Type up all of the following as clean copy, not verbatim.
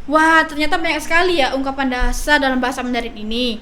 Wah, ternyata banyak sekali ya ungkapan dasar dalam bahasa Mandarin ini.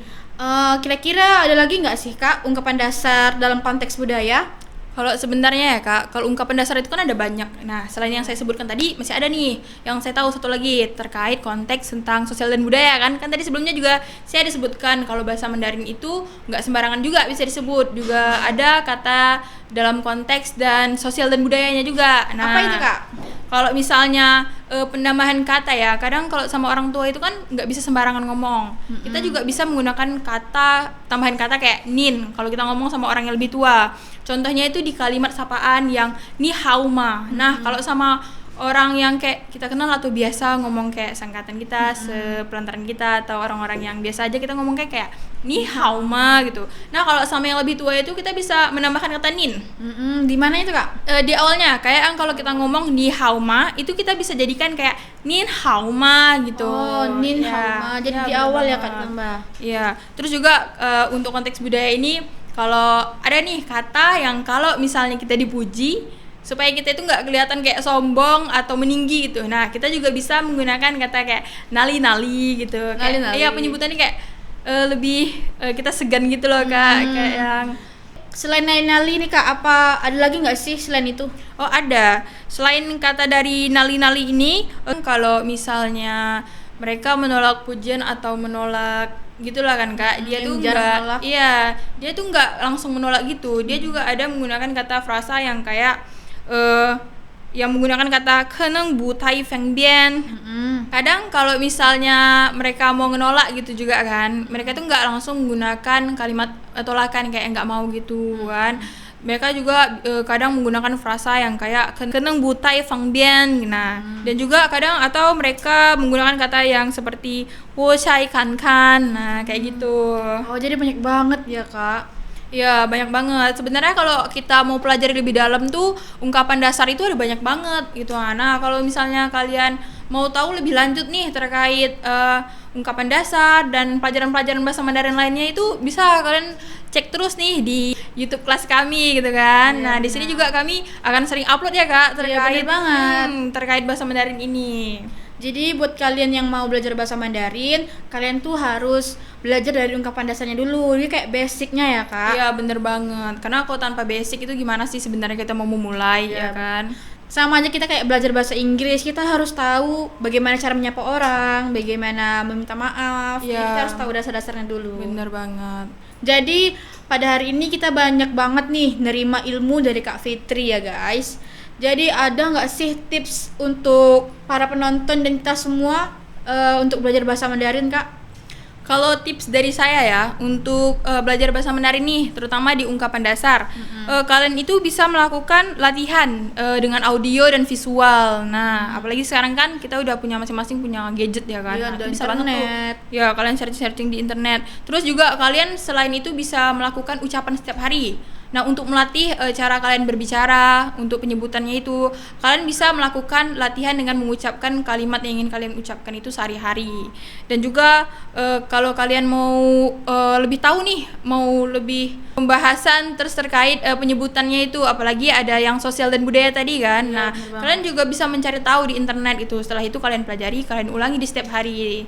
Kira-kira ada lagi nggak sih Kak ungkapan dasar dalam konteks budaya? Kalau sebenarnya ya Kak, kalau ungkapan dasar itu kan ada banyak. Nah, selain yang saya sebutkan tadi, masih ada nih yang saya tahu satu lagi terkait konteks tentang sosial dan budaya kan. Kan tadi sebelumnya juga saya disebutkan kalau bahasa Mandarin itu nggak sembarangan juga bisa disebut. Juga ada kata dalam konteks dan sosial dan budayanya juga. Apa itu Kak? Kalau misalnya penambahan kata ya, kadang kalau sama orang tua itu kan nggak bisa sembarangan ngomong. Kita juga bisa menggunakan kata tambahan kata kayak nin kalau kita ngomong sama orang yang lebih tua. Contohnya itu di kalimat sapaan yang ni hao ma. Nah, kalau sama orang yang kayak kita kenal atau biasa ngomong kayak seangkatan kita, sepelantaran kita atau orang-orang yang biasa aja kita ngomong kayak ni hao ma gitu. Nah, kalau sama yang lebih tua itu kita bisa menambahkan kata nin. Di mana itu Kak? Di awalnya kayak kalau kita ngomong ni hao ma itu kita bisa jadikan kayak nin hao ma gitu. Oh, nin Ya, hao ma. Jadi ya, di benar awal ya banget. Kak tambah. Iya, terus juga untuk konteks budaya ini kalau ada nih kata yang kalau misalnya kita dipuji supaya kita itu nggak kelihatan kayak sombong atau meninggi gitu. Nah, kita juga bisa menggunakan kata kayak nali-nali gitu. Nali-nali. Iya, penyebutannya kayak lebih kita segan gitu loh Kak, kayak yang Selain nali-nali nih Kak, apa ada lagi nggak sih selain itu? oh ada. Selain kata dari nali-nali ini, kalau misalnya mereka menolak pujian atau menolak gitulah kan Kak, dia yang tuh jarang enggak, menolak. iya, dia tuh enggak langsung menolak gitu. Dia juga ada menggunakan kata frasa yang kayak yang menggunakan kata keneng bu tai feng bian. Kadang kalau misalnya mereka mau menolak gitu juga kan, mereka tuh nggak langsung menggunakan kalimat tolakan kayak nggak mau gitu kan. Mereka juga kadang menggunakan frasa yang kayak keneng butai fang bian. Nah, dan juga kadang atau mereka menggunakan kata yang seperti wo shai kan kan. Nah, kayak gitu. Oh, jadi banyak banget ya Kak. Ya banyak banget. Sebenarnya kalau kita mau pelajari lebih dalam tuh ungkapan dasar itu ada banyak banget gitu. Nah, kalau misalnya kalian mau tahu lebih lanjut nih terkait ungkapan dasar dan pelajaran-pelajaran bahasa Mandarin lainnya itu bisa kalian cek terus nih di YouTube kelas kami gitu kan. Iya, Nah, di sini juga kami akan sering upload ya Kak bener terkait banget. terkait bahasa Mandarin ini. Jadi buat kalian yang mau belajar bahasa Mandarin, kalian tuh harus belajar dari ungkapan dasarnya dulu. Ini kayak basicnya ya Kak. Iya, bener banget. Karena kalau tanpa basic itu gimana sih sebenarnya kita mau memulai Iya, ya kan? Sama aja kita kayak belajar bahasa Inggris, kita harus tahu bagaimana cara menyapa orang, bagaimana meminta maaf. Jadi Iya. kita harus tahu dasar-dasarnya dulu. Bener banget. Jadi pada hari ini kita banyak banget nih nerima ilmu dari Kak Fitri ya guys. Jadi ada nggak sih tips untuk para penonton dan kita semua untuk belajar bahasa Mandarin Kak? Kalau tips dari saya ya untuk belajar bahasa Mandarin nih, terutama di ungkapan dasar, kalian itu bisa melakukan latihan dengan audio dan visual. Nah, apalagi sekarang kan kita udah punya masing-masing punya gadget ya kan. Iya, Nah, ada itu bisa banget tuh. internet. Ya, kalian searching di internet. Terus juga kalian selain itu bisa melakukan ucapan setiap hari. Nah, untuk melatih cara kalian berbicara, untuk penyebutannya itu, kalian bisa melakukan latihan dengan mengucapkan kalimat yang ingin kalian ucapkan itu sehari-hari. Dan juga kalau kalian mau lebih tahu nih, mau lebih pembahasan terus terkait penyebutannya itu, apalagi ada yang sosial dan budaya tadi kan. Iya, Nah, bener banget. kalian juga bisa mencari tahu di internet itu. Setelah itu kalian pelajari, kalian ulangi di setiap hari.